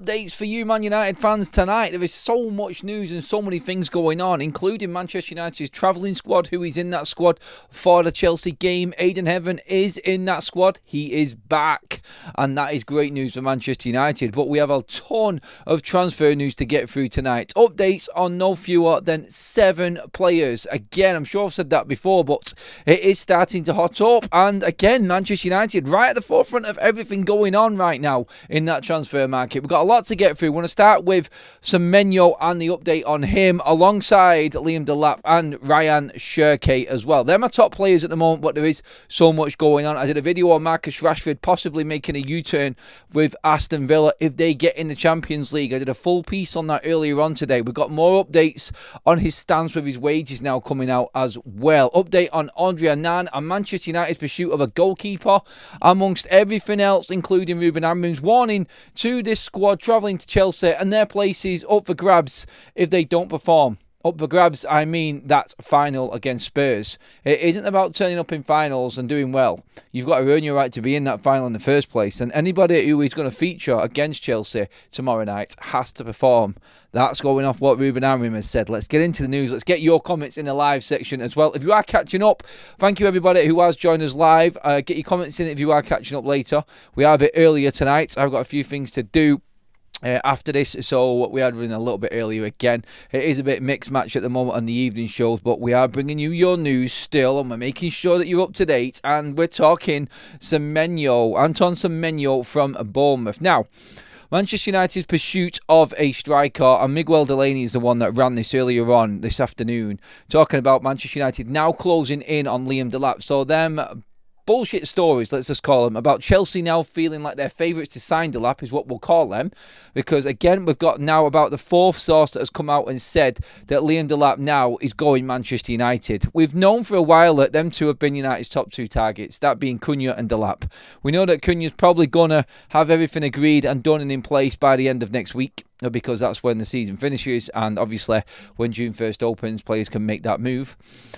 Updates for you Man United fans tonight. There is so much news and so many things going on, including Manchester United's travelling squad. Who is in that squad for the Chelsea game? Aidan Heaven is in that squad. He is back, and that is great news for Manchester United. But we have a ton of transfer news to get through tonight. Updates on no fewer than 7 players. Again, I'm sure I've said that before, but it is starting to hot up. And again, Manchester United right at the forefront of everything going on right now in that transfer market. We've got a lot to get through. We want to start with SEMENYO and the update on him, alongside Liam Delap and Ryan CHERKI as well. They're my top players at the moment, but there is so much going on. I did a video on Marcus Rashford possibly making a U-turn with Aston Villa if they get in the Champions League. I did a full piece on that earlier on today. We've got more updates on his stance with his wages now coming out as well. Update on Andre Annan and Manchester United's pursuit of a goalkeeper, amongst everything else, including Ruben Amorim's warning to this squad travelling to Chelsea, and their place is up for grabs if they don't perform. Up for grabs, I mean that final against Spurs. It isn't about turning up in finals and doing well. You've got to earn your right to be in that final in the first place, and anybody who is going to feature against Chelsea tomorrow night has to perform. That's going off what Ruben Amorim has said. Let's get into the news. Let's get your comments in the live section as well. If you are catching up, thank you everybody who has joined us live. Get your comments in if you are catching up later. We are a bit earlier tonight. I've got a few things to do after this, so we are running a little bit earlier again. It is a bit mixed match at the moment on the evening shows, but we are bringing you your news still, and we're making sure that you're up to date. And we're talking SEMENYO, Anton SEMENYO from Bournemouth. Now, Manchester United's pursuit of a striker, and Miguel Delaney is the one that ran this earlier on this afternoon, talking about Manchester United now closing in on Liam Delap. So them bullshit stories, let's just call them, about Chelsea now feeling like they're favourites to sign Delap is what we'll call them, because again we've got now about the 4th source that has come out and said that Liam Delap now is going Manchester United. We've known for a while that them two have been United's top 2 targets, that being Cunha and Delap. We know that Cunha's probably going to have everything agreed and done and in place by the end of next week, because that's when the season finishes, and obviously when June 1st opens, players can make that move.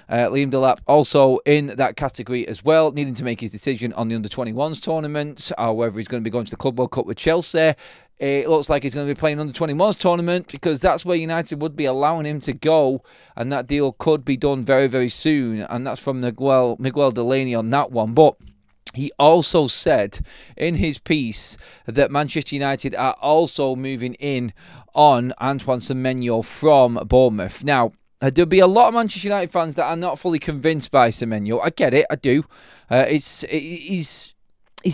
Liam Delap also in that category as well, needing to make his decision on the under-21s tournament, or whether he's going to be going to the Club World Cup with Chelsea. It looks like he's going to be playing under-21s tournament, because that's where United would be allowing him to go, and that deal could be done very, very soon, and that's from Miguel Delaney on that one. But he also said in his piece that Manchester United are also moving in on Antoine Semenyo from Bournemouth. Now, there'll be a lot of Manchester United fans that are not fully convinced by Semenyo. I get it, I do. He's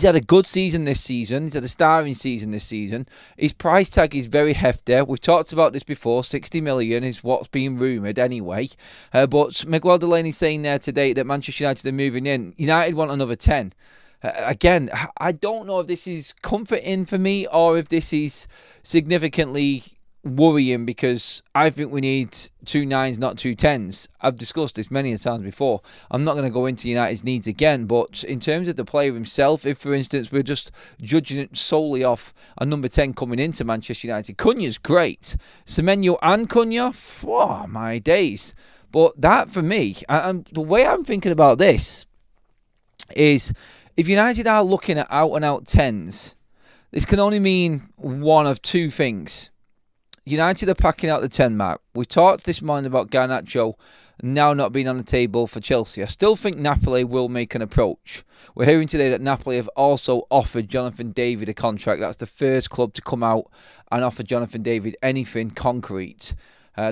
had a good season this season. He's had a starring season this season. His price tag is very hefty. We've talked about this before. 60 million is what's being rumoured anyway. But Miguel Delaney saying there today that Manchester United are moving in. United want another 10. Again, I don't know if this is comforting for me or if this is significantly worrying, because I think we need 2 9s, not 2 10s. I've discussed this many a times before. I'm not going to go into United's needs again, but in terms of the player himself, if for instance we're just judging it solely off a number 10 coming into Manchester United, Cunha's great. Semenyo and Cunha, oh my days. But that for me, and the way I'm thinking about this is, if United are looking at out-and-out 10s, this can only mean one of 2 things. United are packing out the 10 mark. We talked this morning about Garnacho now not being on the table for Chelsea. I still think Napoli will make an approach. We're hearing today that Napoli have also offered Jonathan David a contract. That's the first club to come out and offer Jonathan David anything concrete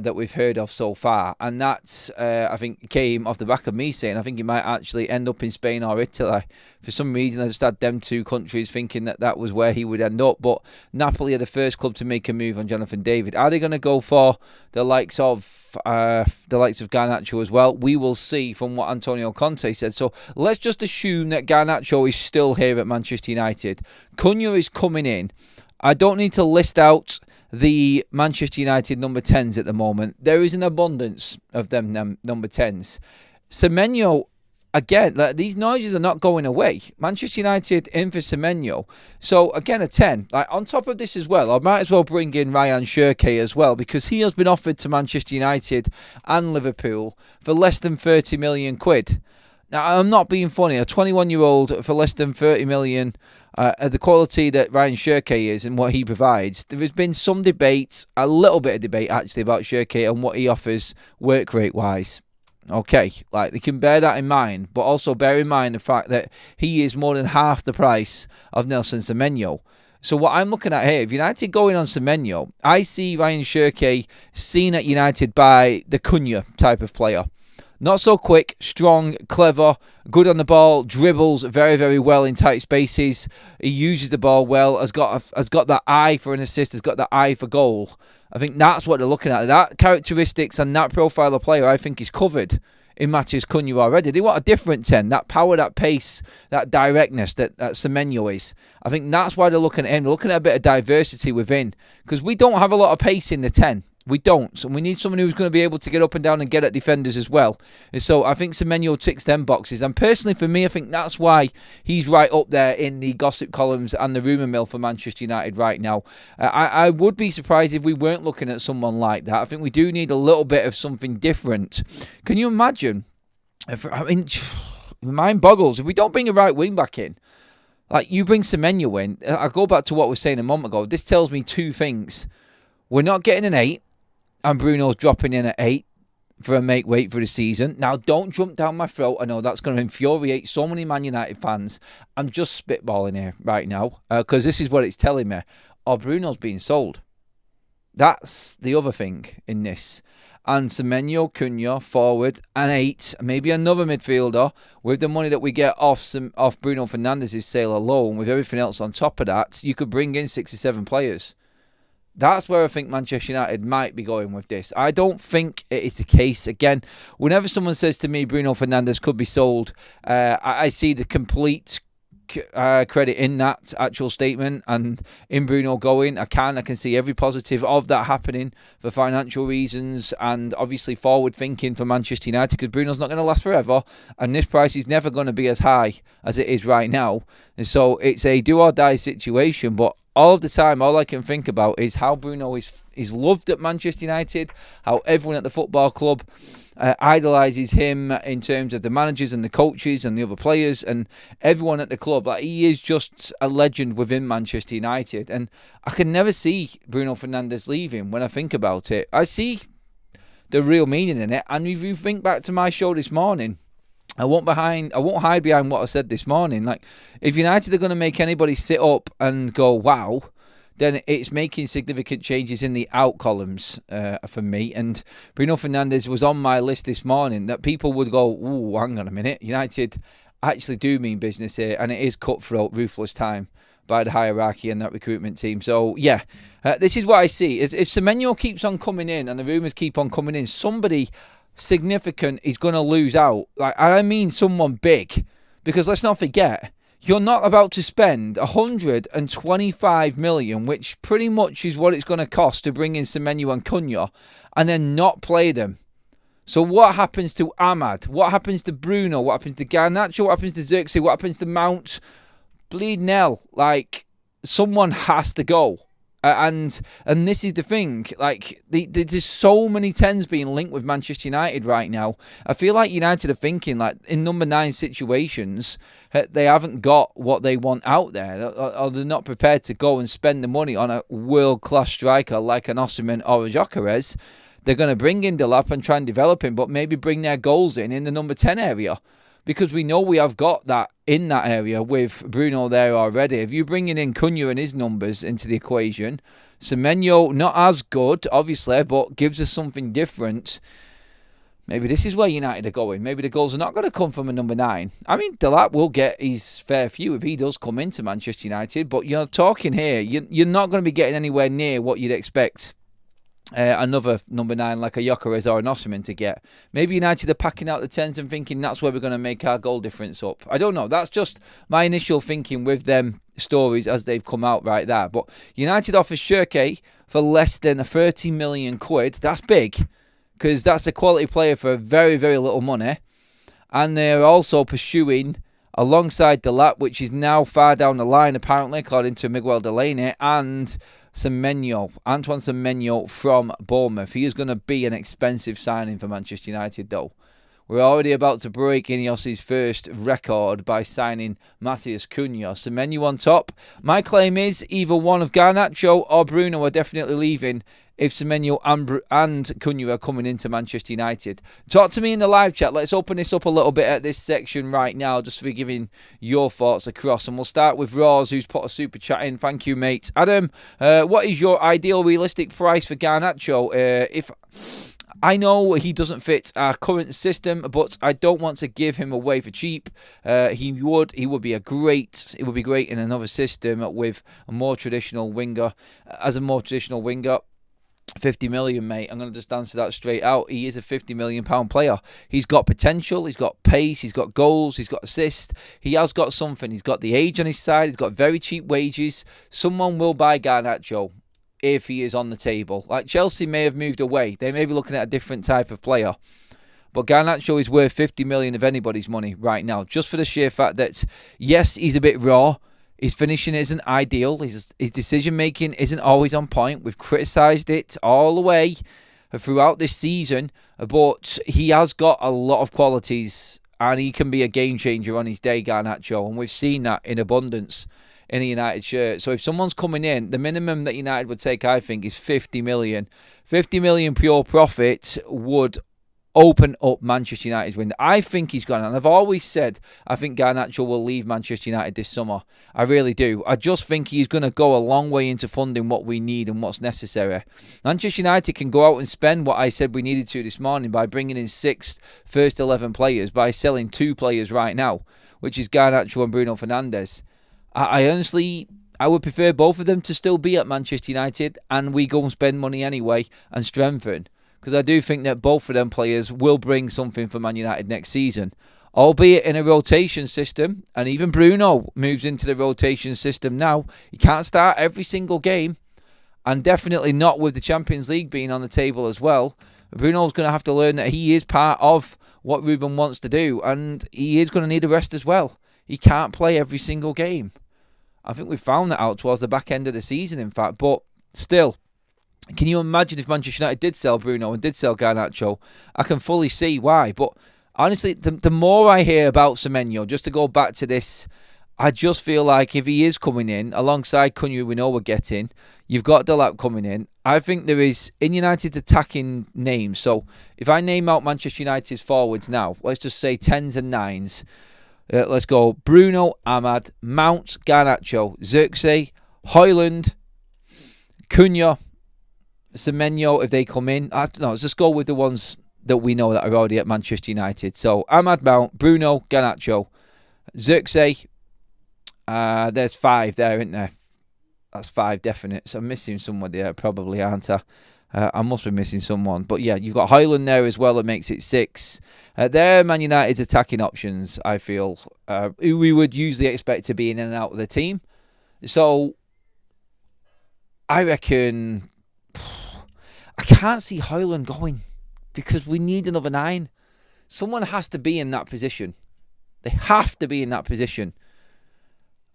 that we've heard of so far. And that, I think, came off the back of me saying I think he might actually end up in Spain or Italy. For some reason, I just had them 2 countries thinking that that was where he would end up. But Napoli are the first club to make a move on Jonathan David. Are they going to go for the likes of Garnacho as well? We will see, from what Antonio Conte said. So let's just assume that Garnacho is still here at Manchester United. Cunha is coming in. I don't need to list out the Manchester United number 10s at the moment. There is an abundance of them number 10s. Semenyo, again, these noises are not going away. Manchester United in for Semenyo. So, again, a 10. On top of this as well, I might as well bring in Ryan CHERKI as well, because he has been offered to Manchester United and Liverpool for less than 30 million quid. Now, I'm not being funny. A 21-year-old for less than 30 million, the quality that Ryan CHERKI is and what he provides. There has been some debate, a little bit of debate actually, about CHERKI and what he offers work rate wise. Okay, like they can bear that in mind, but also bear in mind the fact that he is more than half the price of Nelson Semenyo. So what I'm looking at here, if United going on Semenyo, I see Ryan CHERKI seen at United by the Cunha type of player. Not so quick, strong, clever, good on the ball, dribbles very, very well in tight spaces. He uses the ball well, has got that eye for an assist, has got that eye for goal. I think that's what they're looking at. That characteristics and that profile of player, I think, is covered in Matheus Cunha already. They want a different 10, that power, that pace, that directness that Semenyo is. I think that's why they're looking at him. They're looking at a bit of diversity within, because we don't have a lot of pace in the 10. We don't. So we need someone who's going to be able to get up and down and get at defenders as well. And so I think Semenyo ticks them boxes. And personally, for me, I think that's why he's right up there in the gossip columns and the rumour mill for Manchester United right now. I would be surprised if we weren't looking at someone like that. I think we do need a little bit of something different. Can you imagine? Mind boggles. If we don't bring a right wing back in, like you bring Semenyo in, I'll go back to what we were saying a moment ago. This tells me two things. We're not getting an 8. And Bruno's dropping in at 8 for a make weight for the season. Now, don't jump down my throat. I know that's going to infuriate so many Man United fans. I'm just spitballing here right now because this is what it's telling me. Oh, Bruno's being sold. That's the other thing in this. And Semenyo, Cunha, forward, and 8, maybe another midfielder with the money that we get off Bruno Fernandes' sale alone, with everything else on top of that, you could bring in 6 or 7 players. That's where I think Manchester United might be going with this. I don't think it is the case. Again, whenever someone says to me Bruno Fernandes could be sold, I see the complete credit in that actual statement and in Bruno going. I can see every positive of that happening for financial reasons and obviously forward thinking for Manchester United, because Bruno's not going to last forever and this price is never going to be as high as it is right now. And so it's a do or die situation, but all of the time, all I can think about is how Bruno is loved at Manchester United, how everyone at the football club idolises him in terms of the managers and the coaches and the other players and everyone at the club. Like, he is just a legend within Manchester United. And I can never see Bruno Fernandes leaving when I think about it. I see the real meaning in it. And if you think back to my show this morning, I won't hide behind what I said this morning. Like, if United are going to make anybody sit up and go, wow, then it's making significant changes in the out columns for me. And Bruno Fernandes was on my list this morning that people would go, ooh, hang on a minute. United actually do mean business here, and it is cutthroat, ruthless time by the hierarchy and that recruitment team. So, yeah, this is what I see. If Semenyo keeps on coming in and the rumours keep on coming in, somebody significant is going to lose out. Like, I mean someone big, because let's not forget, you're not about to spend 125 million, which pretty much is what it's going to cost to bring in Semenyo and Cunha, and then not play them. So what happens to Ahmad? What happens to Bruno? What happens to Garnacho? What happens to Xerxes? What happens to Mount? Bleed hell. Like, someone has to go. And this is the thing, like, there's so many 10s being linked with Manchester United right now. I feel like United are thinking, like, in number 9 situations, they haven't got what they want out there, or they're not prepared to go and spend the money on a world-class striker like an Osimhen or a Gyökeres. They're going to bring in Delap and try and develop him, but maybe bring their goals in the number 10 area. Because we know we have got that in that area with Bruno there already. If you're bringing in Cunha and his numbers into the equation, Semenyo, not as good, obviously, but gives us something different. Maybe this is where United are going. Maybe the goals are not going to come from a number 9. I mean, Delap will get his fair few if he does come into Manchester United. But you're talking here, you're not going to be getting anywhere near what you'd expect another number 9 like a Gyökeres or an Osimhen to get. Maybe United are packing out the 10s and thinking that's where we're going to make our goal difference up. I don't know. That's just my initial thinking with them stories as they've come out right there. But United offers CHERKI for less than 30 million quid. That's big, because that's a quality player for very, very little money. And they're also pursuing, alongside Delap, which is now far down the line apparently, according to Miguel Delaney, and Semenyo, Antoine Semenyo from Bournemouth. He is going to be an expensive signing for Manchester United, though. We're already about to break Ineos's first record by signing Matheus Cunha. Semenyo on top. My claim is either one of Garnacho or Bruno are definitely leaving if Semenyo and Cunha are coming into Manchester United. Talk to me in the live chat. Let's open this up a little bit at this section right now, just for giving your thoughts across. And we'll start with Roz, who's put a super chat in. Thank you, mate. Adam, what is your ideal realistic price for Garnacho? If I know he doesn't fit our current system, but I don't want to give him away for cheap. He would be great in another system with a more traditional winger. As a more traditional winger, 50 million, mate. I'm going to just answer that straight out. He is a 50 million pound player. He's got potential, he's got pace, he's got goals, he's got assists. He has got something. He's got the age on his side, he's got very cheap wages. Someone will buy Garnacho if he is on the table. Like Chelsea may have moved away. They may be looking at a different type of player. But Garnacho is worth 50 million of anybody's money right now. Just for the sheer fact that, yes, he's a bit raw. His finishing isn't ideal. His decision-making isn't always on point. We've criticised it all the way throughout this season. But he has got a lot of qualities. And he can be a game-changer on his day, Garnacho. And we've seen that in abundance in a United shirt. So if someone's coming in, the minimum that United would take, I think, is 50 million. 50 million pure profit would open up Manchester United's window. I think he's gone, and I've always said I think Garnacho will leave Manchester United this summer. I really do. I just think he's going to go a long way into funding what we need and what's necessary. Manchester United can go out and spend what I said we needed to this morning by bringing in 6 first 11 players, by selling 2 players right now, which is Garnacho and Bruno Fernandes. I honestly, I would prefer both of them to still be at Manchester United, and we go and spend money anyway and strengthen. Because I do think that both of them players will bring something for Man United next season, albeit in a rotation system. And even Bruno moves into the rotation system now. He can't start every single game, and definitely not with the Champions League being on the table as well. Bruno's going to have to learn that he is part of what Ruben wants to do, and he is going to need a rest as well. He can't play every single game. I think we found that out towards the back end of the season, in fact. But still, can you imagine if Manchester United did sell Bruno and did sell Garnacho? I can fully see why. But honestly, the more I hear about Semenyo, just to go back to this, I just feel like if he is coming in, alongside Cunha we know we're getting, you've got Delap coming in. I think there is, in United's attacking names, so if I name out Manchester United's forwards now, let's just say 10s and 9s. Let's go Bruno, Ahmad, Mount, Garnacho, Xerxes, Højlund, Cunha, Semenyo if they come in. No, let's just go with the ones that we know that are already at Manchester United. So Ahmad, Mount, Bruno, Garnacho, Xerxes. There's 5 there, isn't there? That's 5 definite. So I'm missing someone there, probably, aren't I? I must be missing someone. But yeah, you've got Højlund there as well. That makes it 6. They're Man United's attacking options, I feel, who we would usually expect to be in and out of the team. So I reckon I can't see Højlund going, because we need another 9. Someone has to be in that position. They have to be in that position.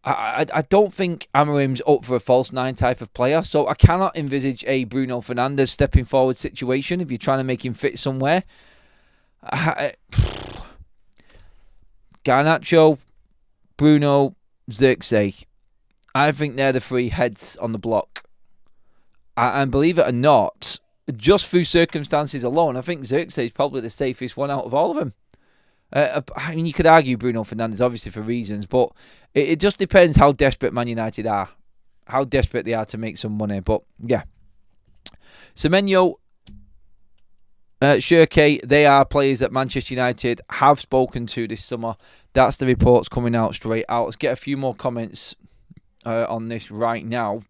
I don't think Amorim's up for a false 9 type of player, so I cannot envisage a Bruno Fernandes stepping forward situation if you're trying to make him fit somewhere. Garnacho, Bruno, Xerxes. I think they're the 3 heads on the block. And believe it or not, just through circumstances alone, I think Xerxes is probably the safest one out of all of them. I mean, you could argue Bruno Fernandes, obviously, for reasons, but it just depends how desperate Man United are. How desperate they are to make some money. But, yeah. Semenyo, CHERKI, they are players that Manchester United have spoken to this summer. That's the reports coming out straight out. Let's get a few more comments on this right now.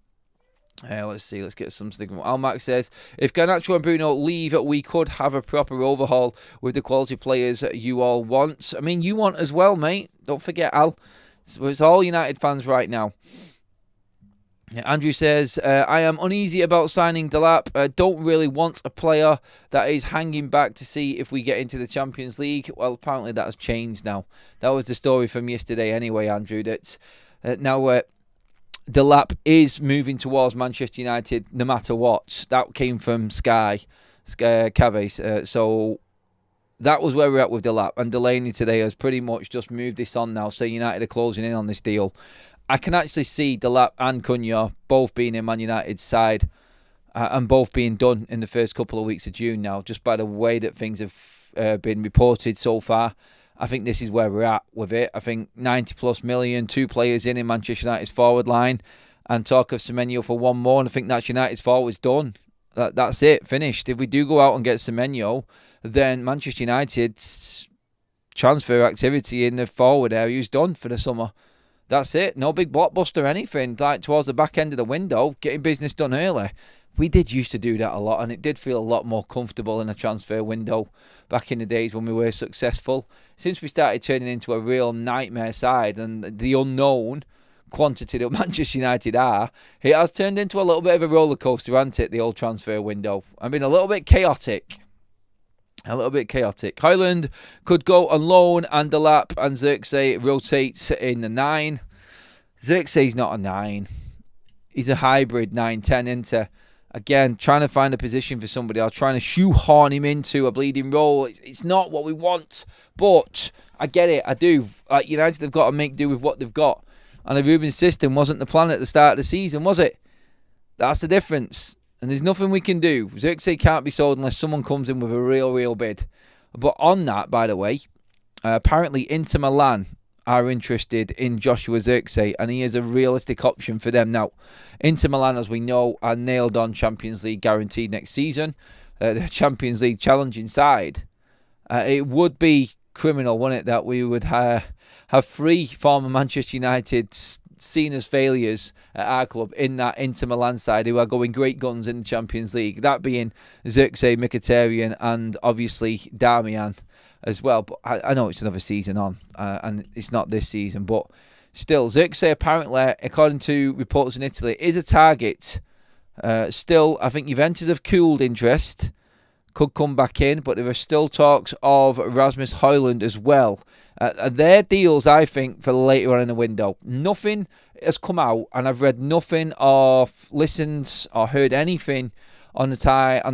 Let's see, let's get something. Almac says, if Garnacho and Bruno leave, we could have a proper overhaul with the quality players you all want. I mean, you want as well, mate. Don't forget, Al. It's all United fans right now. Andrew says, I am uneasy about signing Delap. Don't really want a player that is hanging back to see if we get into the Champions League. Well, apparently that has changed now. That was the story from yesterday anyway, Andrew. That's now Delap is moving towards Manchester United no matter what. That came from Sky Caves. So That was where we're at with Delap. And Delaney today has pretty much just moved this on now, saying United are closing in on this deal. I can actually see Delap and Cunha both being in Man United's side and both being done in the first couple of weeks of June now, just by the way that things have been reported so far. I think this is where we're at with it. I think 90 plus million, 2 players in Manchester United's forward line, and talk of Semenyo for 1 more, and I think that's United's forwards done. That's it, finished. If we do go out and get Semenyo, then Manchester United's transfer activity in the forward area is done for the summer. That's it. No big blockbuster or anything. Like towards the back end of the window, getting business done early. We did used to do that a lot, and it did feel a lot more comfortable in a transfer window back in the days when we were successful. Since we started turning into a real nightmare side and the unknown quantity that Manchester United are, it has turned into a little bit of a roller coaster, hasn't it, the old transfer window? I mean, a little bit chaotic. Højlund could go on loan, and Delap and Xerxes rotates in the 9. Xerxes not a 9. He's a hybrid 9-10 into. Again, trying to find a position for somebody else, trying to shoehorn him into a bleeding role. It's not what we want, but I get it. I do. United have got to make do with what they've got. And the Ruben system wasn't the plan at the start of the season, was it? That's the difference. And there's nothing we can do. Xerxes can't be sold unless someone comes in with a real bid. But on that, by the way, apparently Inter Milan are interested in Joshua Xerxes, and he is a realistic option for them. Now, Inter Milan, as we know, are nailed on Champions League guaranteed next season. The Champions League challenging side. It would be criminal, wouldn't it, that we would have 3 former Manchester United seen as failures at our club in that Inter Milan side who are going great guns in the Champions League. That being Xerxes, Mkhitaryan, and obviously Darmian as well. But I know it's another season on, and it's not this season, but still, Xerxes apparently, according to reports in Italy, is a target. Still, I think Juventus have cooled interest, could come back in, but there are still talks of Rasmus Højlund as well. They're deals, I think, for later on in the window. Nothing has come out, and I've read nothing or listened or heard anything on the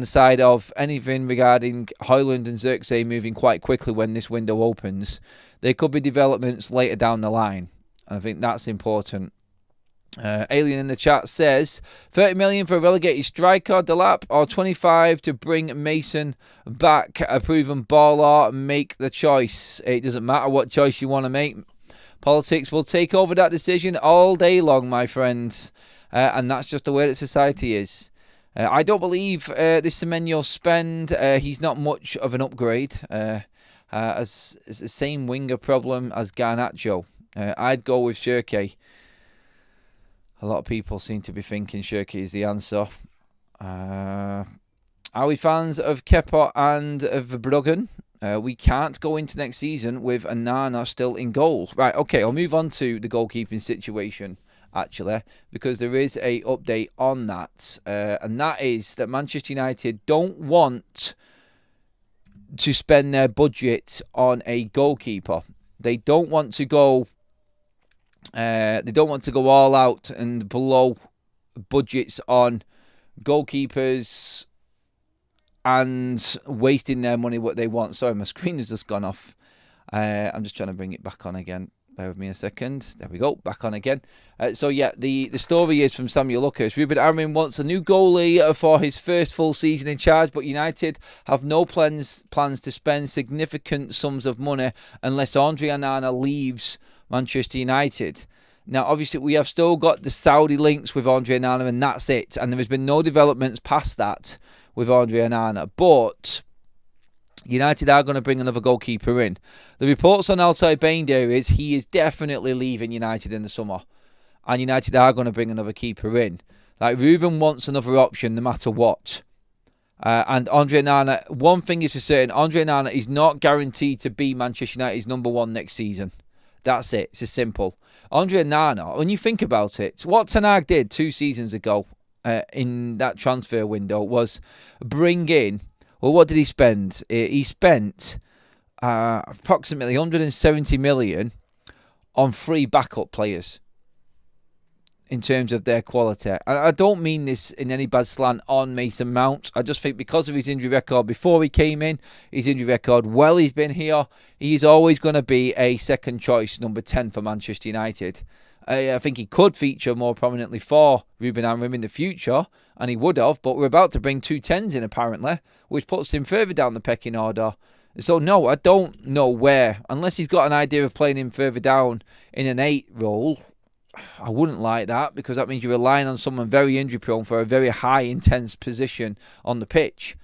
side of anything regarding Højlund and Xerxes moving quite quickly when this window opens. There could be developments later down the line, and I think that's important. Alien in the chat says 30 million for a relegated striker, Delap, or 25 to bring Mason back. A proven baller, make the choice. It doesn't matter what choice you want to make. Politics will take over that decision all day long, my friends. And that's just the way that society is. I don't believe this Semenyo spend. He's not much of an upgrade. As the same winger problem as Garnacho. I'd go with CHERKI. A lot of people seem to be thinking CHERKI is the answer. Are we fans of Kepa and of Verbruggen? We can't go into next season with Onana still in goal. Right, okay, I'll move on to the goalkeeping situation, actually, because there is a update on that. And that is that Manchester United don't want to spend their budget on a goalkeeper. They don't want to go... they don't want to go all out and blow budgets on goalkeepers and wasting their money what they want. Sorry, my screen has just gone off. I'm just trying to bring it back on again. Bear with me a second. There we go. Back on again. So, yeah, the story is from Samuel Lucas. Ruben Amorim wants a new goalie for his first full season in charge, but United have no plans to spend significant sums of money unless Andre Onana leaves Manchester United. Now, obviously, we have still got the Saudi links with Andre Onana, and that's it. And there has been no developments past that with Andre Onana. But United are going to bring another goalkeeper in. The reports on Altay Bayindir is he is definitely leaving United in the summer. And United are going to bring another keeper in. Like, Ruben wants another option no matter what. And Andre Onana, one thing is for certain, Andre Onana is not guaranteed to be Manchester United's number 1 next season. That's it. It's as simple. Andre Onana, when you think about it, what Ten Hag did 2 seasons ago in that transfer window was bring in, well, what did he spend? He spent approximately 170 million on 3 backup players. in terms of their quality. And I don't mean this in any bad slant on Mason Mount. I just think because of his injury record before he came in, his injury record while he's been here, he's always going to be a second choice number 10 for Manchester United. I think he could feature more prominently for Ruben Amorim in the future, and he would have, but we're about to bring 2 10s in apparently, which puts him further down the pecking order. So no, I don't know where, unless he's got an idea of playing him further down in an 8 role. I wouldn't like that, because that means you're relying on someone very injury prone for a very high intense position on the pitch.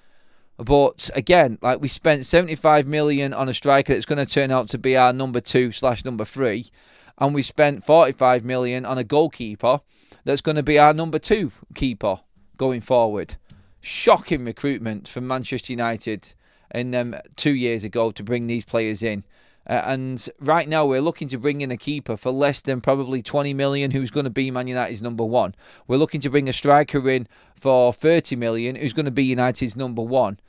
But again, like, we spent 75 million on a striker that's going to turn out to be our number 2/number 3, and we spent 45 million on a goalkeeper that's going to be our number 2 keeper going forward. Shocking recruitment from Manchester United in them 2 years ago to bring these players in. And right now we're looking to bring in a keeper for less than probably 20 million who's going to be Man United's number 1. We're looking to bring a striker in for 30 million who's going to be United's number 1.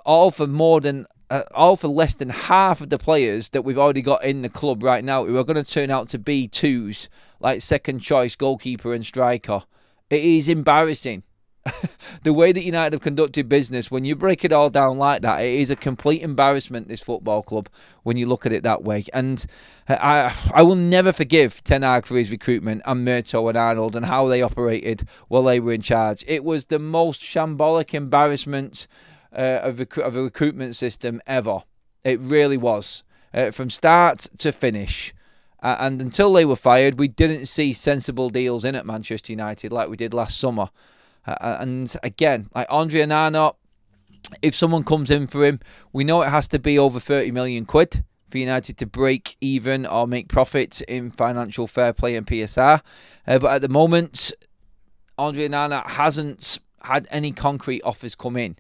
All for less than half of the players that we've already got in the club right now who are going to turn out to be 2s, like second choice goalkeeper and striker. It is embarrassing. The way that United have conducted business, when you break it all down like that, it is a complete embarrassment, this football club, when you look at it that way. And I will never forgive Ten Hag for his recruitment, and Murto and Arnold, and how they operated while they were in charge. It was the most shambolic embarrassment of a recruitment system ever. It really was. From start to finish. And until they were fired, we didn't see sensible deals in at Manchester United like we did last summer. And again, like Andre Onana, if someone comes in for him, we know it has to be over 30 million quid for United to break even or make profit in financial fair play and PSR. But at the moment, Andre Onana hasn't had any concrete offers come in.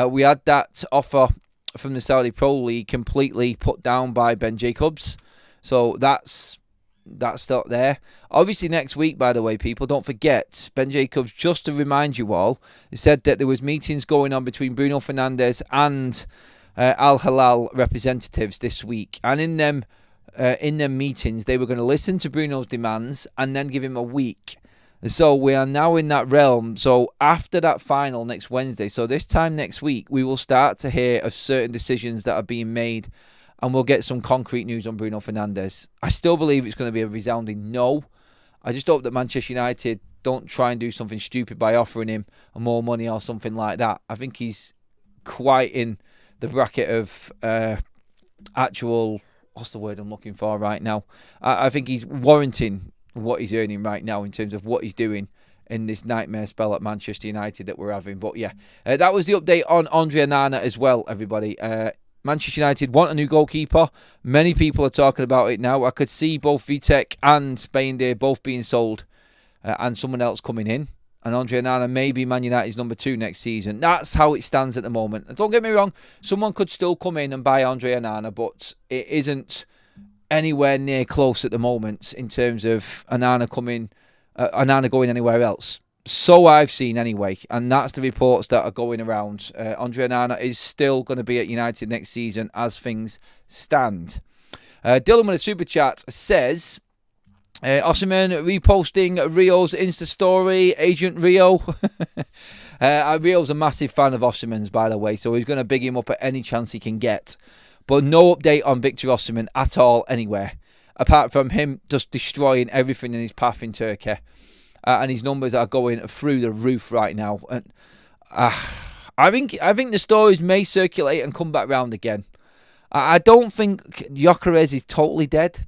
We had that offer from the Saudi Pro League completely put down by Ben Jacobs. So that's still there. Obviously next week, by the way, people, don't forget, Ben Jacobs, just to remind you all, said that there was meetings going on between Bruno Fernandes and Al Hilal representatives this week. And in them meetings, they were going to listen to Bruno's demands and then give him a week. So we are now in that realm. So after that final next Wednesday, so this time next week, we will start to hear of certain decisions that are being made, and we'll get some concrete news on Bruno Fernandes. I still believe it's going to be a resounding no. I just hope that Manchester United don't try and do something stupid by offering him more money or something like that. I think he's quite in the bracket of actual, what's the word I'm looking for right now? I think he's warranting what he's earning right now in terms of what he's doing in this nightmare spell at Manchester United that we're having. But yeah, that was the update on Andre Onana as well, everybody. Manchester United want a new goalkeeper. Many people are talking about it now. I could see both Vitek and Bayindir both being sold and someone else coming in. And Andre Onana may be Man United's number 2 next season. That's how it stands at the moment. And don't get me wrong, someone could still come in and buy Andre Onana, but it isn't anywhere near close at the moment in terms of Onana going anywhere else. So I've seen anyway, and that's the reports that are going around. Andre Onana is still going to be at United next season as things stand. Dylan with a super chat says, Osimhen reposting Rio's Insta story, Agent Rio. Rio's a massive fan of Osimhen's, by the way, so he's going to big him up at any chance he can get. But no update on Victor Osimhen at all anywhere, apart from him just destroying everything in his path in Turkey. And his numbers are going through the roof right now. And I think the stories may circulate and come back round again. I don't think Gyökeres is totally dead,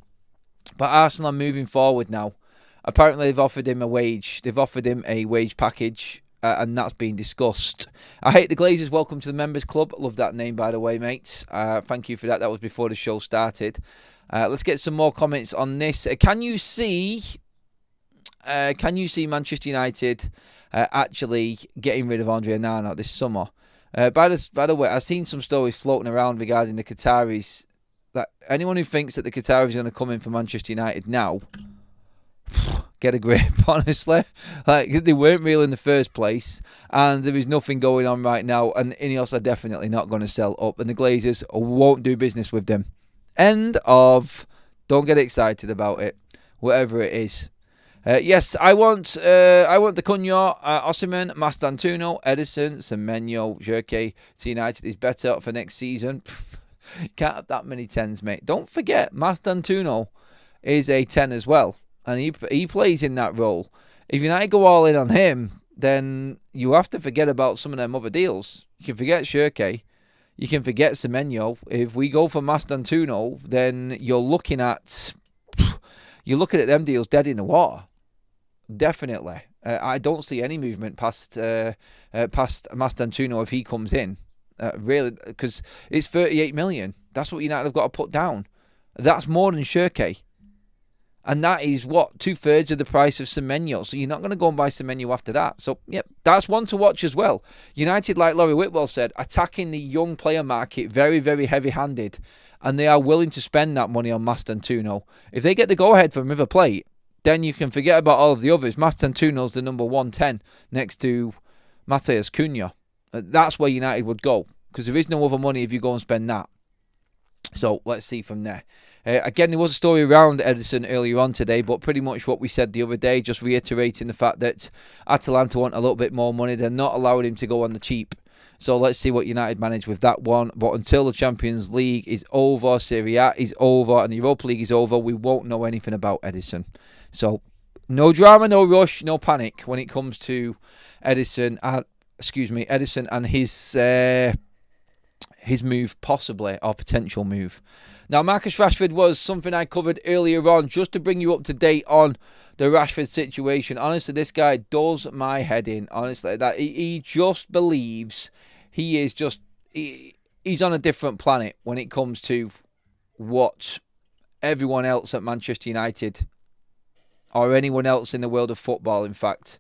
but Arsenal are moving forward now. Apparently they've offered him a wage. They've offered him a wage package, and that's being discussed. I Hate the Glazers, welcome to the Members Club. Love that name, by the way, mates. Thank you for that. That was before the show started. Let's get some more comments on this. Can you see Manchester United actually getting rid of Andre Onana this summer? By the way, I've seen some stories floating around regarding the Qataris. That anyone who thinks that the Qataris are going to come in for Manchester United now, get a grip, honestly. Like, they weren't real in the first place, and there is nothing going on right now, and Ineos are definitely not going to sell up, and the Glazers won't do business with them. End of. Don't get excited about it, whatever it is. Yes, I want the Cunha, Osimhen, Mastantuono, Edison, Semenyo, CHERKI to United is better for next season. Can't have that many 10s, mate. Don't forget, Mastantuono is a 10 as well, and he plays in that role. If United go all in on him, then you have to forget about some of them other deals. You can forget CHERKI. You can forget Semenyo. If we go for Mastantuono, then you're looking at them deals dead in the water. Definitely. I don't see any movement past Mastantuono if he comes in. Really, because it's 38 million. That's what United have got to put down. That's more than CHERKI. And that is, what, 2/3 of the price of Semenyo. So you're not going to go and buy Semenyo after that. So, yep, that's one to watch as well. United, like Laurie Whitwell said, attacking the young player market very, very heavy-handed. And they are willing to spend that money on Mastantuono. If they get the go-ahead from River Plate, then you can forget about all of the others. Mastantuono's the number 110 next to Matheus Cunha. That's where United would go, because there is no other money if you go and spend that. So let's see from there. Again, there was a story around Edison earlier on today, but pretty much what we said the other day, just reiterating the fact that Atalanta want a little bit more money. They're not allowing him to go on the cheap. So let's see what United manage with that one. But until the Champions League is over, Serie A is over, and the Europa League is over, we won't know anything about Edison. So no drama, no rush, no panic when it comes to Edison and his move, possibly, or potential move. Now, Marcus Rashford was something I covered earlier on, just to bring you up to date on the Rashford situation. Honestly, this guy does my head in. Honestly, that he just believes he's on a different planet when it comes to what everyone else at Manchester United, or anyone else in the world of football, in fact.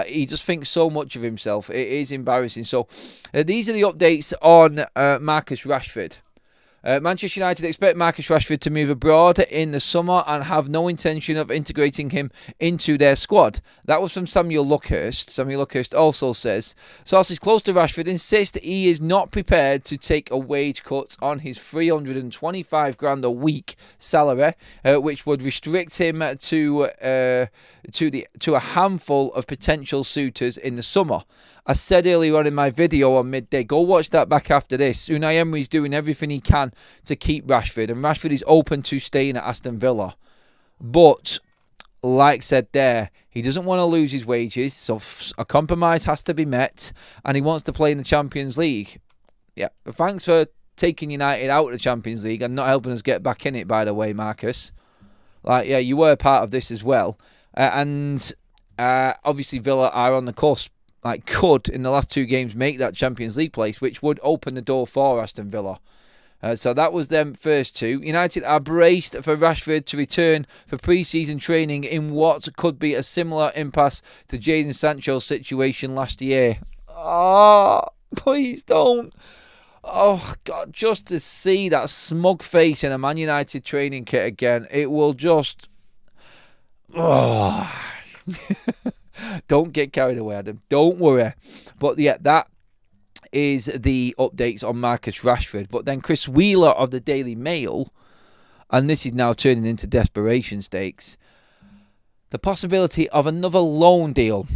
He just thinks so much of himself. It is embarrassing. So these are the updates on Marcus Rashford. Manchester United expect Marcus Rashford to move abroad in the summer and have no intention of integrating him into their squad. That was from Samuel Luckhurst. Samuel Luckhurst also says, sources close to Rashford insist he is not prepared to take a wage cut on his $325,000 a week salary, which would restrict him to a handful of potential suitors in the summer. I said earlier on in my video on midday, go watch that back after this. Unai Emery is doing everything he can to keep Rashford, and Rashford is open to staying at Aston Villa. But, like said there, he doesn't want to lose his wages, so a compromise has to be met, and he wants to play in the Champions League. Yeah, thanks for taking United out of the Champions League and not helping us get back in it, by the way, Marcus. Yeah, you were part of this as well. Obviously Villa are on the cusp. Could, in the last 2 games, make that Champions League place, which would open the door for Aston Villa. So that was them first 2. United are braced for Rashford to return for pre-season training in what could be a similar impasse to Jadon Sancho's situation last year. Oh, please don't. Oh, God, just to see that smug face in a Man United training kit again, it will just... Oh... Don't get carried away, Adam. Don't worry. But yeah, that is the updates on Marcus Rashford. But then Chris Wheeler of the Daily Mail, and this is now turning into desperation stakes, the possibility of another loan deal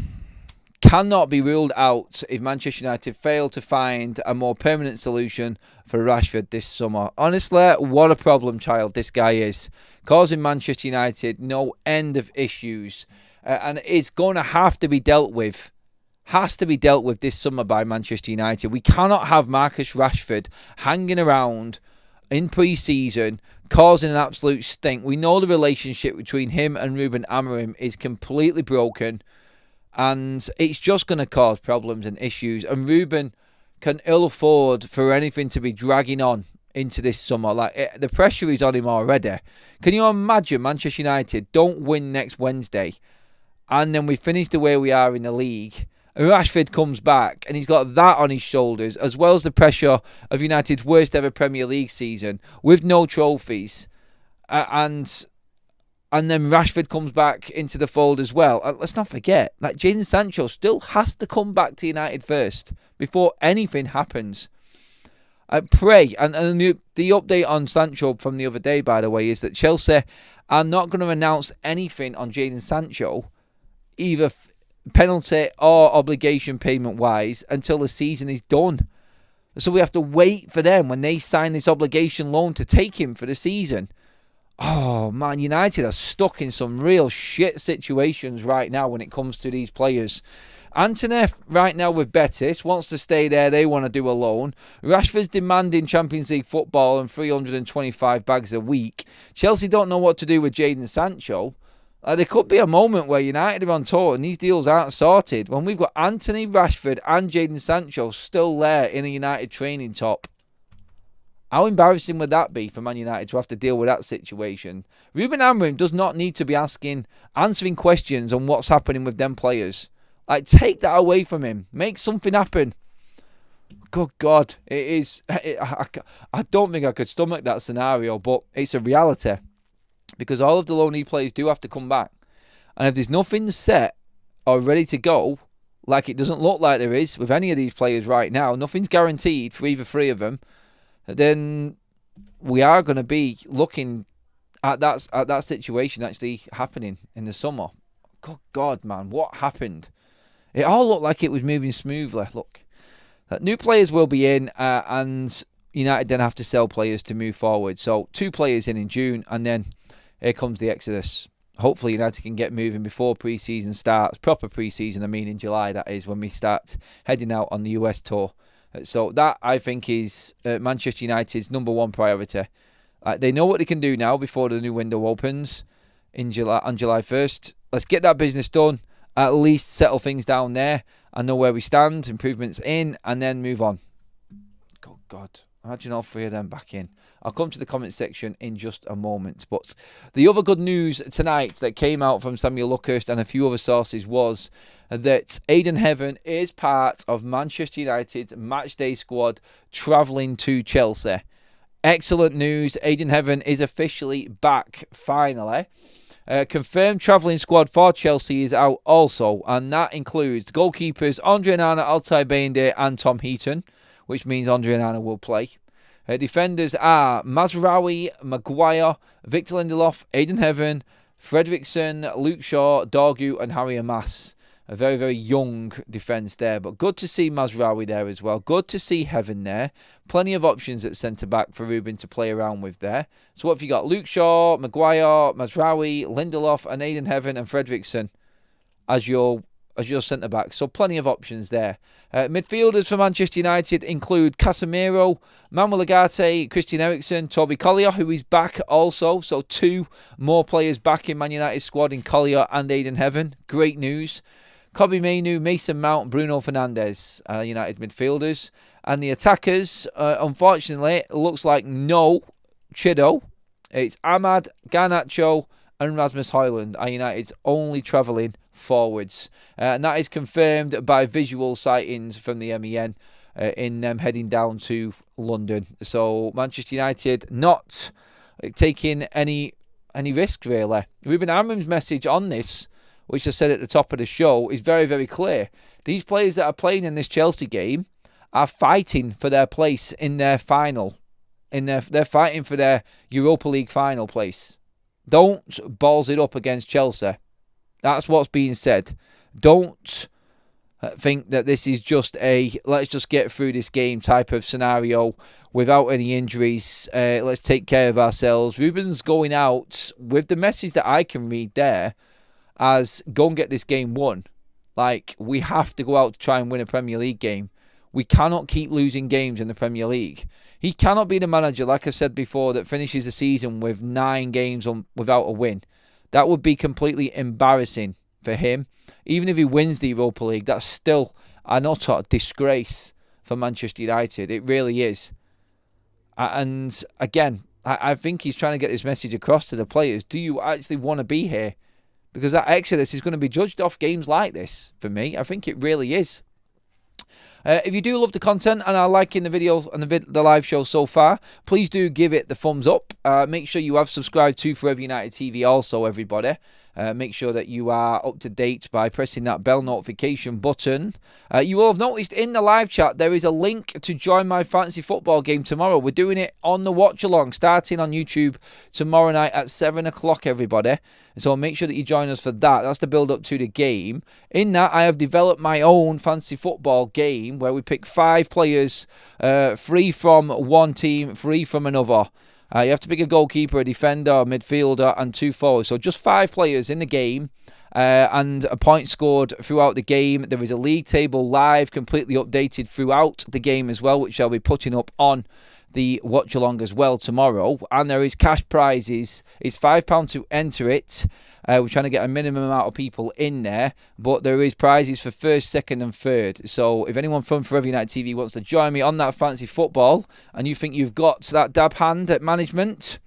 cannot be ruled out if Manchester United fail to find a more permanent solution for Rashford this summer. Honestly, what a problem child this guy is, causing Manchester United no end of issues. And it's going to have to be dealt with. Has to be dealt with this summer by Manchester United. We cannot have Marcus Rashford hanging around in pre-season, causing an absolute stink. We know the relationship between him and Ruben Amorim is completely broken, and it's just going to cause problems and issues. And Ruben can ill afford for anything to be dragging on into this summer. The pressure is on him already. Can you imagine Manchester United don't win next Wednesday, and then we finish the way we are in the league, and Rashford comes back and he's got that on his shoulders, as well as the pressure of United's worst ever Premier League season with no trophies, and then Rashford comes back into the fold as well. And let's not forget, Jadon Sancho still has to come back to United first before anything happens. I pray, and the update on Sancho from the other day, by the way, is that Chelsea are not going to announce anything on Jadon Sancho either penalty or obligation payment wise until the season is done. So we have to wait for them when they sign this obligation loan to take him for the season. Oh man, United are stuck in some real shit situations right now when it comes to these players. Antony right now with Betis wants to stay there. They want to do a loan. Rashford's demanding Champions League football and 325 bags a week. Chelsea don't know what to do with Jadon Sancho. There could be a moment where United are on tour and these deals aren't sorted when we've got Antony, Rashford and Jadon Sancho still there in a United training top. How embarrassing would that be for Man United to have to deal with that situation? Ruben Amorim does not need to be answering questions on what's happening with them players. Like, take that away from him. Make something happen. Good God. I don't think I could stomach that scenario, but it's a reality. Because all of the loanee players do have to come back. And if there's nothing set or ready to go, like it doesn't look like there is with any of these players right now, nothing's guaranteed for either three of them, then we are going to be looking at that situation actually happening in the summer. Good God, man, what happened? It all looked like it was moving smoothly. Look, new players will be in, and United then have to sell players to move forward. So 2 players in June, and then here comes the exodus. Hopefully United can get moving before pre-season starts. Proper pre-season, I mean in July, that is, when we start heading out on the US tour. So that, I think, is Manchester United's number one priority. They know what they can do now before the new window opens on July 1st. Let's get that business done. At least settle things down there and know where we stand, improvements in, and then move on. Good God. Imagine all 3 of them back in. I'll come to the comment section in just a moment. But the other good news tonight that came out from Samuel Luckhurst and a few other sources was that Aidan Heaven is part of Manchester United's matchday squad travelling to Chelsea. Excellent news. Aidan Heaven is officially back, finally. Confirmed travelling squad for Chelsea is out also, and that includes goalkeepers Andre Onana, Altay Bayinde and Tom Heaton, which means Andre Onana will play. Defenders are Mazraoui, Maguire, Victor Lindelof, Aidan Heaven, Fredrickson, Luke Shaw, Dorgu and Harry Amas. A very, very young defence there, but good to see Mazraoui there as well. Good to see Heaven there. Plenty of options at centre-back for Ruben to play around with there. So what have you got? Luke Shaw, Maguire, Mazraoui, Lindelof and Aidan Heaven and Fredrickson as your centre-back. So plenty of options there. Midfielders for Manchester United include Casemiro, Manuel Ugarte, Christian Eriksen, Toby Collier, who is back also. So 2 more players back in Man United's squad in Collier and Aidan Heaven. Great news. Kobbie Mainoo, Mason Mount, Bruno Fernandes, United midfielders. And the attackers, unfortunately, looks like no Chido. It's Ahmad, Garnacho and Rasmus Højlund are United's only travelling forwards. And that is confirmed by visual sightings from the MEN in them heading down to London. So Manchester United not taking any risk, really. Ruben Amorim's message on this, which I said at the top of the show, is very, very clear. These players that are playing in this Chelsea game are fighting for their place in their final. They're fighting for their Europa League final place. Don't balls it up against Chelsea. That's what's being said. Don't think that this is just a let's just get through this game type of scenario without any injuries. Let's take care of ourselves. Ruben's going out with the message that I can read there as go and get this game won. Like, we have to go out to try and win a Premier League game. We cannot keep losing games in the Premier League. He cannot be the manager, like I said before, that finishes the season with 9 games without a win. That would be completely embarrassing for him. Even if he wins the Europa League, that's still an utter disgrace for Manchester United. It really is. And again, I think he's trying to get this message across to the players. Do you actually want to be here? Because that exodus is going to be judged off games like this for me. I think it really is. If you do love the content and are liking the video and the live show so far, please do give it the thumbs up. Make sure you have subscribed to Forever United TV also, everybody. make sure that you are up to date by pressing that bell notification button. You will have noticed in the live chat there is a link to join my fantasy football game tomorrow. We're doing it on the watch along, starting on YouTube tomorrow night at 7 o'clock, everybody. So make sure that you join us for that. That's the build up to the game. In that, I have developed my own fantasy football game where we pick 5 players, 3 from one team, 3 from another. You have to pick a goalkeeper, a defender, a midfielder, and 2 forwards. So just 5 players in the game, and a point scored throughout the game. There is a league table live, completely updated throughout the game as well, which I'll be putting up on the watch along as well tomorrow. And there is cash prizes. It's £5 to enter it. We're trying to get a minimum amount of people in there, but there is prizes for first, second and third. So if anyone from Forever United TV wants to join me on that fantasy football and you think you've got that dab hand at management,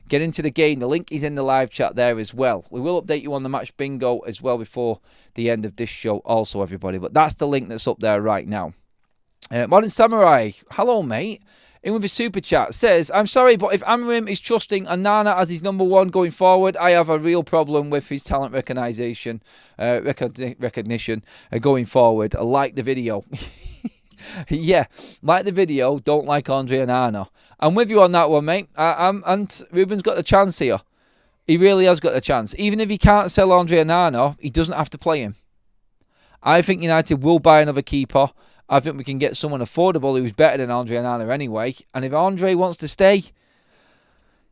get into the game. The link is in the live chat there as well. We will update you on the match bingo as well before the end of this show also, everybody. But that's the link that's up there right now. Modern Samurai, hello mate. In with a super chat, says, I'm sorry, but if Amorim is trusting Onana as his number 1 going forward, I have a real problem with his talent recognition going forward. Like the video. Yeah, like the video, don't like Andre Onana. I'm with you on that one, mate. And Ruben's got a chance here. He really has got a chance. Even if he can't sell Andre Onana, he doesn't have to play him. I think United will buy another keeper. I think we can get someone affordable who's better than Andre Onana anyway. And if Andre wants to stay,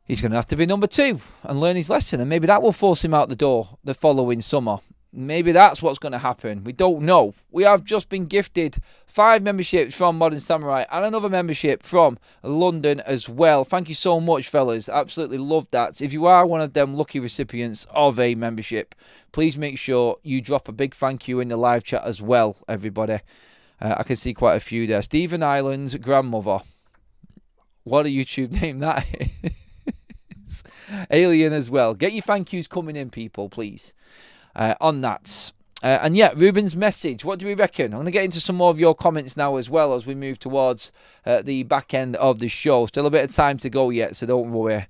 he's going to have to be number 2 and learn his lesson. And maybe that will force him out the door the following summer. Maybe that's what's going to happen. We don't know. We have just been gifted 5 memberships from Modern Samurai and another membership from London as well. Thank you so much, fellas. Absolutely love that. If you are one of them lucky recipients of a membership, please make sure you drop a big thank you in the live chat as well, everybody. I can see quite a few there. Stephen Island's grandmother. What a YouTube name that is. Alien as well. Get your thank yous coming in, people, please. On that. And yeah, Ruben's message. What do we reckon? I'm going to get into some more of your comments now as well as we move towards the back end of the show. Still a bit of time to go yet, so don't worry.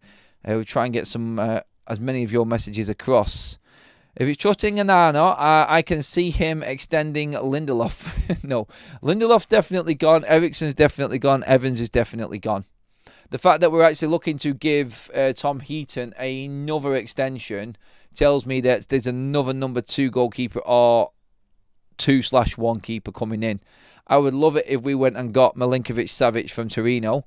We'll try and get some as many of your messages across. If he's trusting Onana, I can see him extending Lindelof. No, Lindelof's definitely gone. Eriksen's definitely gone. Evans is definitely gone. The fact that we're actually looking to give Tom Heaton another extension tells me that there's another number 2 goalkeeper or 2/1 keeper coming in. I would love it if we went and got Milinkovic-Savic from Torino.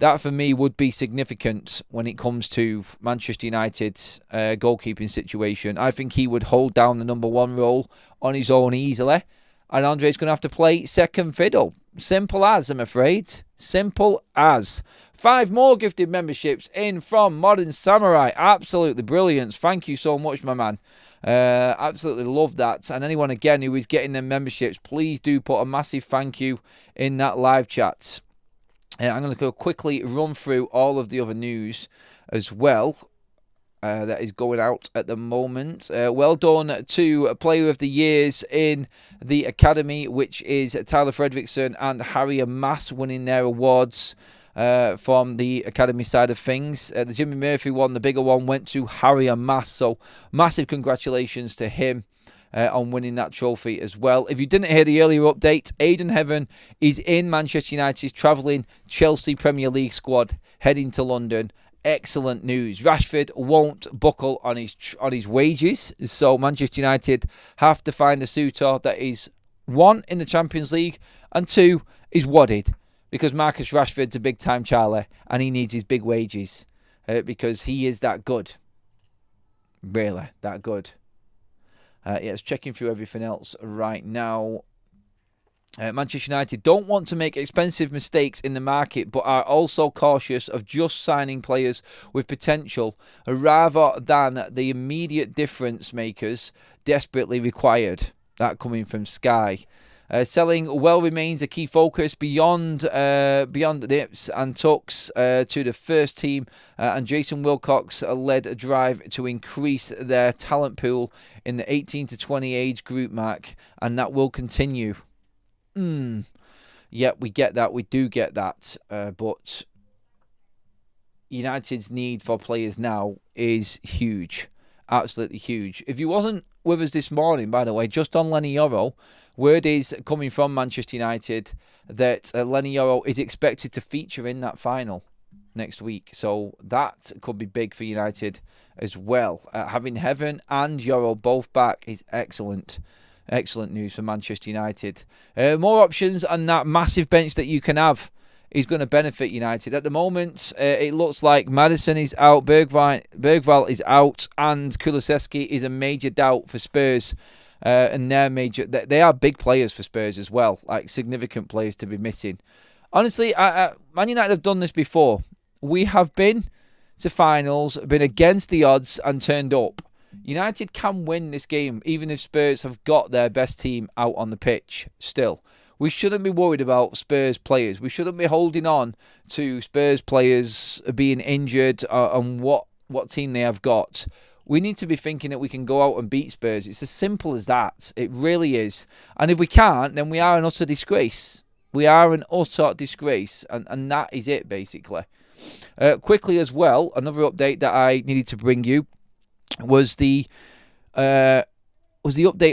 That, for me, would be significant when it comes to Manchester United's goalkeeping situation. I think he would hold down the number 1 role on his own easily. And Andre's going to have to play second fiddle. Simple as, I'm afraid. Simple as. 5 more gifted memberships in from Modern Samurai. Absolutely brilliant. Thank you so much, my man. Absolutely love that. And anyone, again, who is getting them memberships, please do put a massive thank you in that live chat. I'm going to go quickly run through all of the other news as well that is going out at the moment. Well done to Player of the Years in the Academy, which is Tyler Fredrickson and Harry Mass winning their awards from the Academy side of things. The Jimmy Murphy one, the bigger one, went to Harry Mass. So massive congratulations to him. On winning that trophy as well. If you didn't hear the earlier update, Aidan Heaven is in Manchester United's travelling Chelsea Premier League squad heading to London. Excellent news. Rashford won't buckle on his wages, so Manchester United have to find a suitor that is 1 in the Champions League and 2 is wadded, because Marcus Rashford's a big time Charlie and he needs his big wages because he is that good. Really, that good. Yes, checking through everything else right now. Manchester United don't want to make expensive mistakes in the market, but are also cautious of just signing players with potential rather than the immediate difference makers desperately required. That coming from Sky. Selling well remains a key focus beyond the nips and tucks to the first team, and Jason Wilcox led a drive to increase their talent pool in the 18 to 20 age group mark, and that will continue. Yeah, we get that. We do get that. But United's need for players now is huge. absolutely huge. If you wasn't with us this morning, by the way, just on Lenny Yoro, word is coming from Manchester United that Lenny Yoro is expected to feature in that final next week. So that could be big for United as well. Having Heaven and Yoro both back is excellent. Excellent news for Manchester United. More options and that massive bench that you can have is going to benefit United. At the moment, it looks like Maddison is out, Bergvall is out, and Kulusevski is a major doubt for Spurs. And they are big players for Spurs as well, like significant players to be missing. Honestly, Man United have done this before. We have been to finals, been against the odds and turned up. United can win this game, even if Spurs have got their best team out on the pitch still. We shouldn't be worried about Spurs players. We shouldn't be holding on to Spurs players being injured and what team they have got. We need to be thinking that we can go out and beat Spurs. It's as simple as that. It really is. And if we can't, then we are an utter disgrace. We are an utter disgrace. And that is it, basically. Quickly as well, another update that I needed to bring you was the update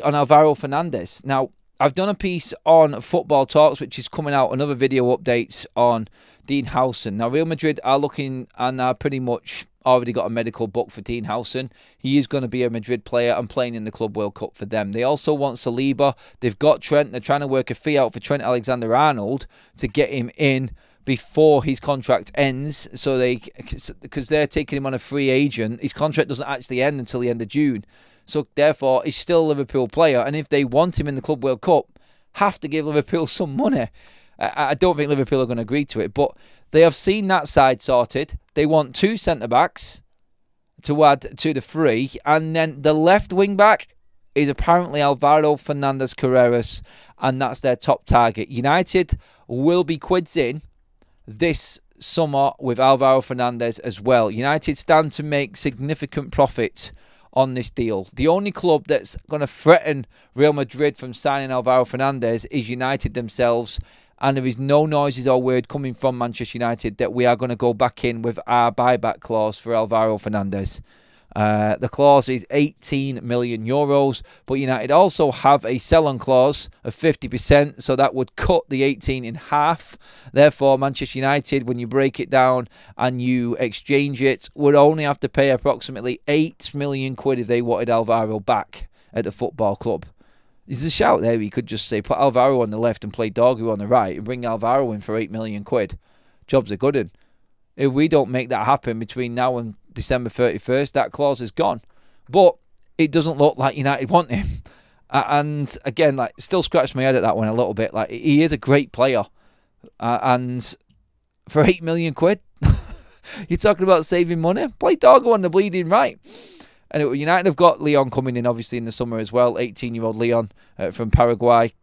on Alvaro Fernandez. Now, I've done a piece on Football Talks, which is coming out, another video updates on Dean Howson. Now, Real Madrid are looking and are pretty much already got a medical book for Dean Howson. He is going to be a Madrid player and playing in the Club World Cup for them. They also want Saliba. They've got Trent. They're trying to work a fee out for Trent Alexander-Arnold to get him in before his contract ends, because they're taking him on a free agent. His contract doesn't actually end until the end of June. So, therefore, he's still a Liverpool player. And if they want him in the Club World Cup, have to give Liverpool some money. I don't think Liverpool are going to agree to it. But they have seen that side sorted. They want 2 centre-backs to add to the 3. And then the left wing-back is apparently Alvaro Fernandez Carreras. And that's their top target. United will be quids in this summer with Alvaro Fernandez as well. United stand to make significant profits on this deal. The only club that's going to threaten Real Madrid from signing Alvaro Fernandez is United themselves, and there is no noises or word coming from Manchester United that we are going to go back in with our buyback clause for Alvaro Fernandez. The clause is 18 million euros, but United also have a sell-on clause of 50%, so that would cut the 18 in half. Therefore, Manchester United, when you break it down and you exchange it, would only have to pay approximately 8 million quid if they wanted Alvaro back at the football club. There's a shout there. You could just say, put Alvaro on the left and play Dorgu on the right and bring Alvaro in for 8 million quid. Job's a good one. If we don't make that happen between now and December 31st, that clause is gone. But it doesn't look like United want him. And again, still scratch my head at that one a little bit. He is a great player. And for 8 million quid, you're talking about saving money? Play Dorgu on the bleeding right. And United have got Leon coming in, obviously, in the summer as well. 18-year-old Leon from Paraguay.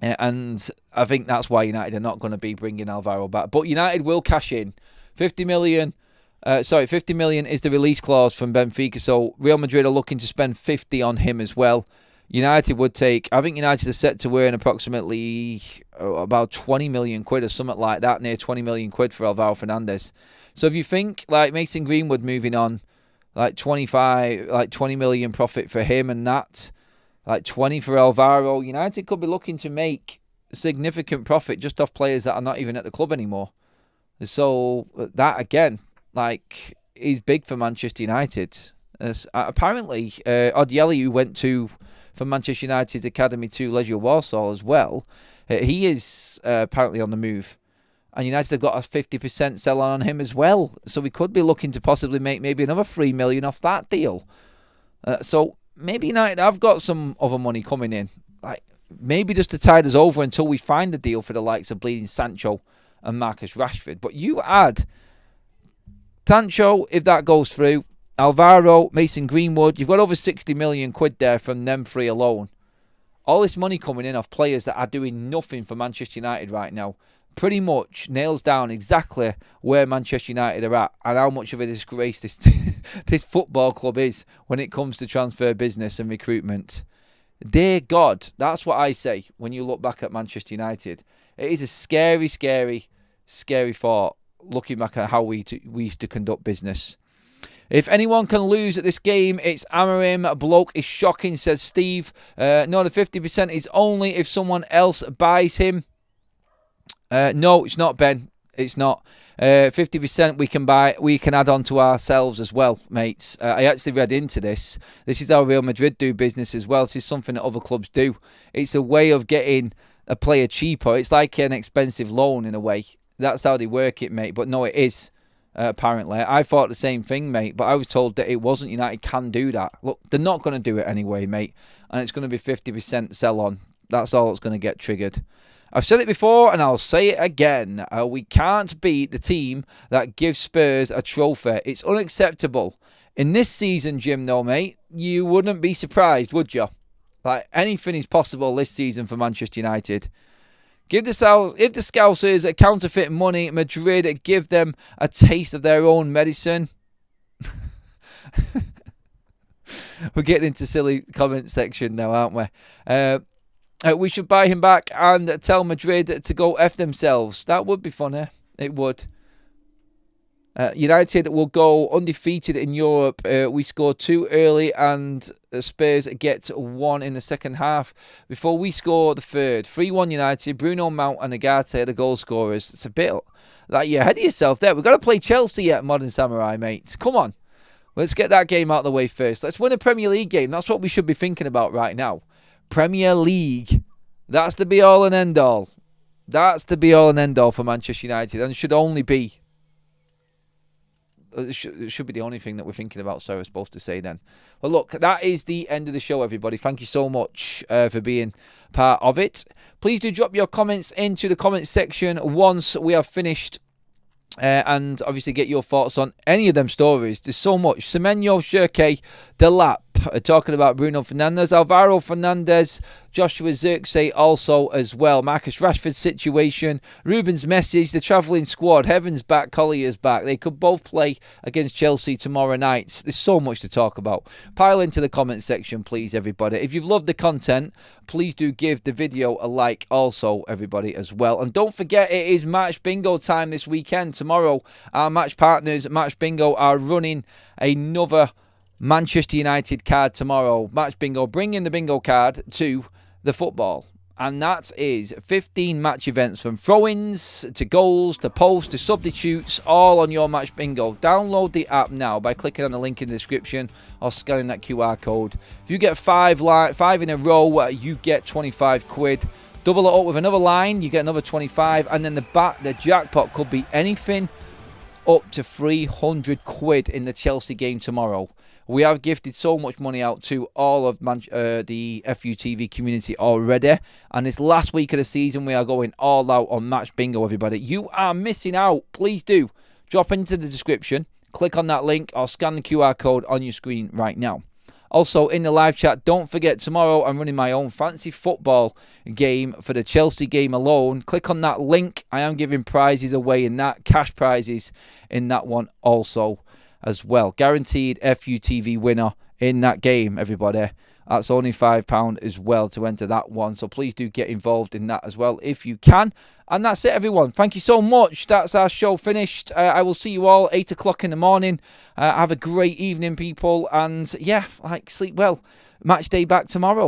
And I think that's why United are not going to be bringing Alvaro back. But United will cash in. 50 million is the release clause from Benfica. So Real Madrid are looking to spend 50 on him as well. United would take, I think United are set to earn approximately about 20 million quid or something like that, near 20 million quid for Alvaro Fernandez. So if you think Mason Greenwood moving on, 20 million profit for him and that, 20 for Alvaro, United could be looking to make significant profit just off players that are not even at the club anymore. So that again, is big for Manchester United. Apparently, Odyeli, who went from Manchester United's academy to Legia Warsaw as well, he is apparently on the move. And United have got a 50% sell on him as well. So we could be looking to possibly make maybe another 3 million off that deal. So maybe United have got some other money coming in. Maybe just to tide us over until we find a deal for the likes of bleeding Sancho and Marcus Rashford. But you add Sancho, if that goes through, Alvaro, Mason Greenwood, you've got over 60 million quid there from them three alone. All this money coming in off players that are doing nothing for Manchester United right now pretty much nails down exactly where Manchester United are at and how much of a disgrace this football club is when it comes to transfer business and recruitment. Dear God, that's what I say when you look back at Manchester United. It is a scary, scary, scary thought looking back at how we used to conduct business. If anyone can lose at this game, it's Amarim. Bloke is shocking, says Steve. No, the 50% is only if someone else buys him. No, it's not, Ben. It's not. 50% we can add on to ourselves as well, mates. I actually read into this. This is how Real Madrid do business as well. This is something that other clubs do. It's a way of getting a player cheaper. It's like an expensive loan in a way. That's how they work it, mate. But no, it is, apparently. I thought the same thing, mate. But I was told that it wasn't. United can do that. Look, they're not going to do it anyway, mate. And it's going to be 50% sell on. That's all that's going to get triggered. I've said it before and I'll say it again. We can't beat the team that gives Spurs a trophy. It's unacceptable. In this season, Jim, though, mate, you wouldn't be surprised, would you? Like, anything is possible this season for Manchester United. If the Scousers a counterfeit money, Madrid give them a taste of their own medicine. We're getting into silly comment section now, aren't we? We should buy him back and tell Madrid to go F themselves. That would be funny. It would. United will go undefeated in Europe. We scored too early and Spurs get one in the second half before we score the third. 3-1 United. Bruno, Mount and Agate are the goal scorers. It's a bit like you're ahead of yourself there. We've got to play Chelsea at Modern Samurai, mates. Come on. Let's get that game out of the way first. Let's win a Premier League game. That's what we should be thinking about right now. Premier League. That's the be-all and end-all. That's the be-all and end-all for Manchester United. And should only be. It should be the only thing that we're thinking about, so I was supposed to say then. Well, look, that is the end of the show, everybody. Thank you so much for being part of it. Please do drop your comments into the comment section once we have finished. And obviously get your thoughts on any of them stories. There's so much. Semenyo, CHERKI, Delap talking about Bruno Fernandes, Alvaro Fernandez, Joshua Zirkzee also as well. Marcus Rashford's situation, Ruben's message, the travelling squad, Heaven's back, Collier's back. They could both play against Chelsea tomorrow night. There's so much to talk about. Pile into the comment section, please, everybody. If you've loved the content, please do give the video a like also, everybody, as well. And don't forget, it is Match Bingo time this weekend. Tomorrow, our match partners at Match Bingo are running another Manchester United card tomorrow. Match Bingo, bringing the bingo card to the football. And that is 15 match events from throw-ins to goals to posts to substitutes, all on your Match Bingo. Download the app now by clicking on the link in the description or scanning that QR code. If you get five in a row, you get 25 quid. Double it up with another line, you get another 25. And then the jackpot could be anything up to 300 quid in the Chelsea game tomorrow. We have gifted so much money out to all of the FUTV community already. And this last week of the season, we are going all out on Match Bingo, everybody. You are missing out. Please do drop into the description, click on that link, or scan the QR code on your screen right now. Also, in the live chat, don't forget, tomorrow I'm running my own fantasy football game for the Chelsea game alone. Click on that link. I am giving prizes away in that, cash prizes in that one also as well. Guaranteed FUTV winner in that game, everybody. That's only £5 as well to enter that one. So please do get involved in that as well if you can. And that's it, everyone. Thank you so much. That's our show finished. I will see you all 8 o'clock in the morning. Have a great evening, people. And yeah, sleep well. Match day back tomorrow.